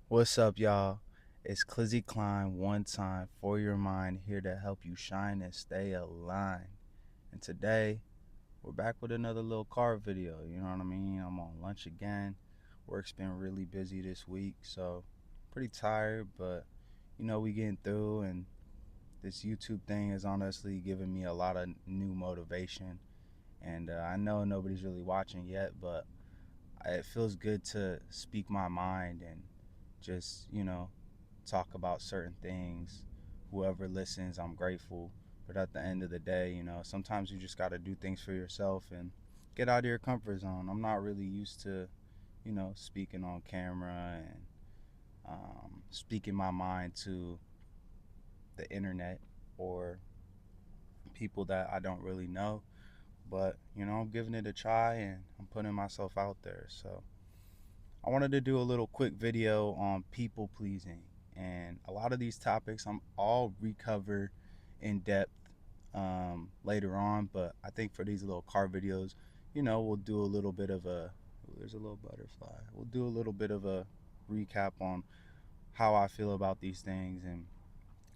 What's up, y'all? It's Clizzy Klein, one time for your mind, here to help you shine and stay aligned. And today, we're back with another little car video. You know what I mean? I'm on lunch again. Work's been really busy this week, so pretty tired, but we getting through. And this YouTube thing has honestly given me a lot of new motivation. And I know nobody's really watching yet, but it feels good to speak my mind and just talk about certain things. Whoever listens, I'm grateful. But at the end of the day, sometimes you just got to do things for yourself and get out of your comfort zone. I'm not really used to speaking on camera and speaking my mind to the internet or people that I don't really know. But I'm giving it a try and I'm putting myself out there. So I wanted to do a little quick video on people pleasing. And a lot of these topics I'll recover in depth later on. But I think for these little car videos, we'll do a little bit of a, there's a little butterfly. We'll do a little bit of a recap on how I feel about these things and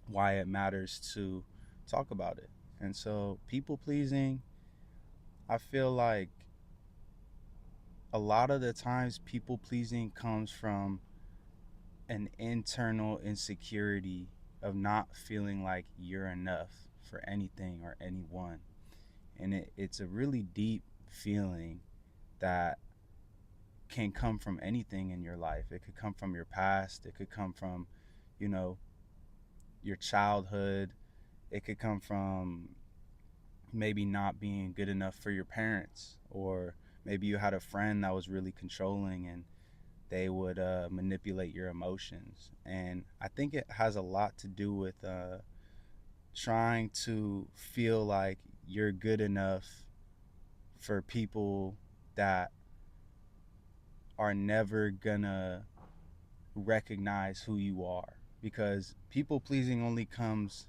why it matters to talk about it. And so, people pleasing, I feel like a lot of the times people pleasing comes from an internal insecurity of not feeling like you're enough for anything or anyone. And it's a really deep feeling that can come from anything in your life. It could come from your past, it could come from, you know, your childhood, it could come from maybe not being good enough for your parents, or maybe you had a friend that was really controlling and they would manipulate your emotions. And I think it has a lot to do with trying to feel like you're good enough for people that are never gonna recognize who you are. Because people pleasing only comes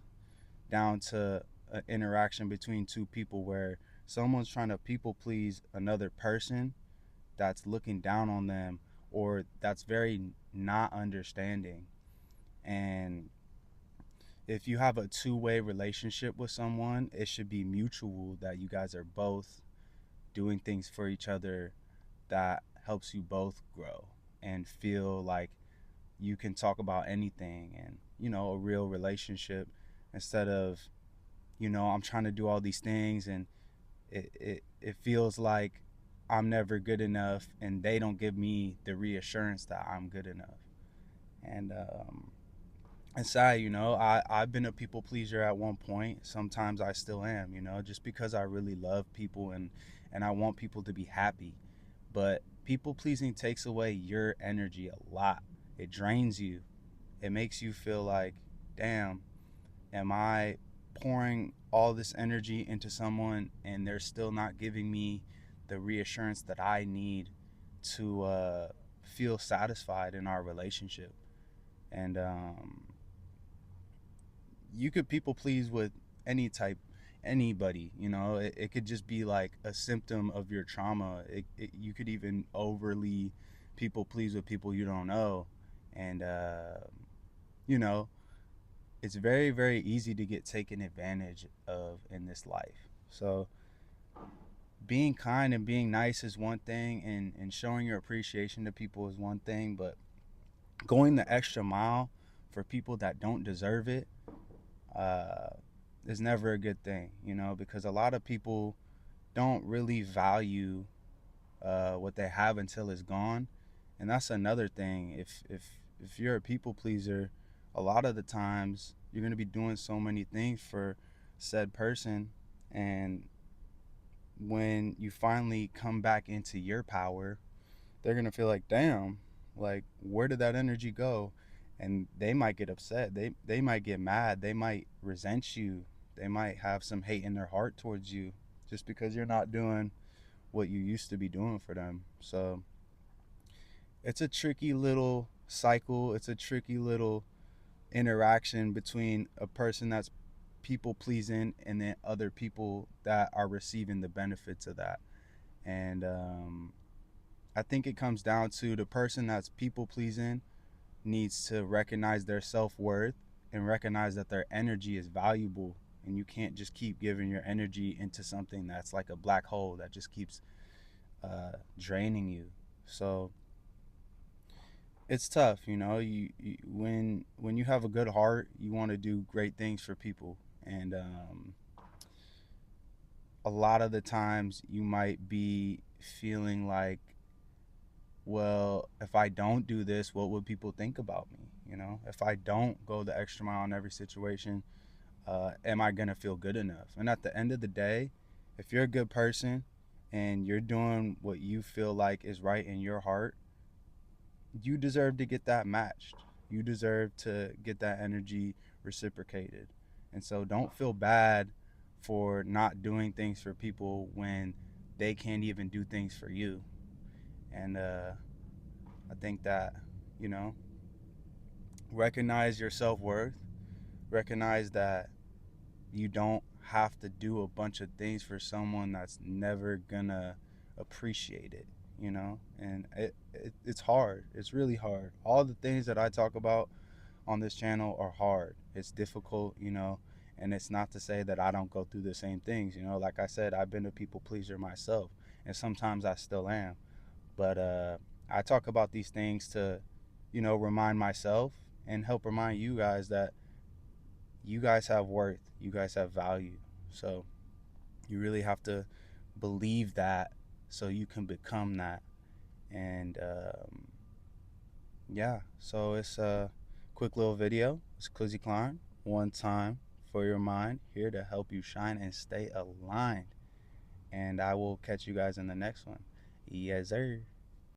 down to an interaction between two people where someone's trying to people please another person that's looking down on them or that's very not understanding. And if you have a two-way relationship with someone, it should be mutual, that you guys are both doing things for each other that helps you both grow and feel like you can talk about anything, and a real relationship, instead of I'm trying to do all these things and it feels like I'm never good enough and they don't give me the reassurance that I'm good enough. And it's sad, I've been a people pleaser at one point. Sometimes I still am, just because I really love people and I want people to be happy. But people pleasing takes away your energy a lot. It drains you. It makes you feel like, damn, am I pouring all this energy into someone and they're still not giving me the reassurance that I need to feel satisfied in our relationship? And you could people please with any type, anybody. It could just be like a symptom of your trauma. You could even overly people please with people you don't know. And you know it's very, very easy to get taken advantage of in this life. So being kind and being nice is one thing, and showing your appreciation to people is one thing, but going the extra mile for people that don't deserve it uh, is never a good thing, because a lot of people don't really value what they have until it's gone. And that's another thing. If you're a people pleaser, a lot of the times you're going to be doing so many things for said person, and when you finally come back into your power, they're going to feel like, damn, like, where did that energy go? And they might get upset. They might get mad. They might resent you. They might have some hate in their heart towards you just because you're not doing what you used to be doing for them. So it's a tricky little cycle. It's a tricky little interaction between a person that's people pleasing and then other people that are receiving the benefits of that. And I think it comes down to the person that's people pleasing. needs to recognize their self-worth and recognize that their energy is valuable, and you can't just keep giving your energy into something that's like a black hole that just keeps draining you. So it's tough, you know. When you have a good heart, you want to do great things for people, and a lot of the times you might be feeling like, well, if I don't do this, what would people think about me? You know, if I don't go the extra mile in every situation, am I gonna feel good enough? And at the end of the day, if you're a good person and you're doing what you feel like is right in your heart, you deserve to get that matched. You deserve to get that energy reciprocated. And so don't feel bad for not doing things for people when they can't even do things for you. And I think that, you know, recognize your self worth, recognize that you don't have to do a bunch of things for someone that's never gonna appreciate it, you know. And it's hard, it's really hard. All the things that I talk about on this channel are hard, it's difficult, you know. And it's not to say that I don't go through the same things, you know. Like I said, I've been a people pleaser myself, and sometimes I still am. But I talk about these things to, you know, remind myself and help remind you guys that you guys have worth, you guys have value. So you really have to believe that so you can become that. And yeah, so it's a quick little video. It's Clizzy Klein, one time for your mind, here to help you shine and stay aligned. And I will catch you guys in the next one. Yes, sir.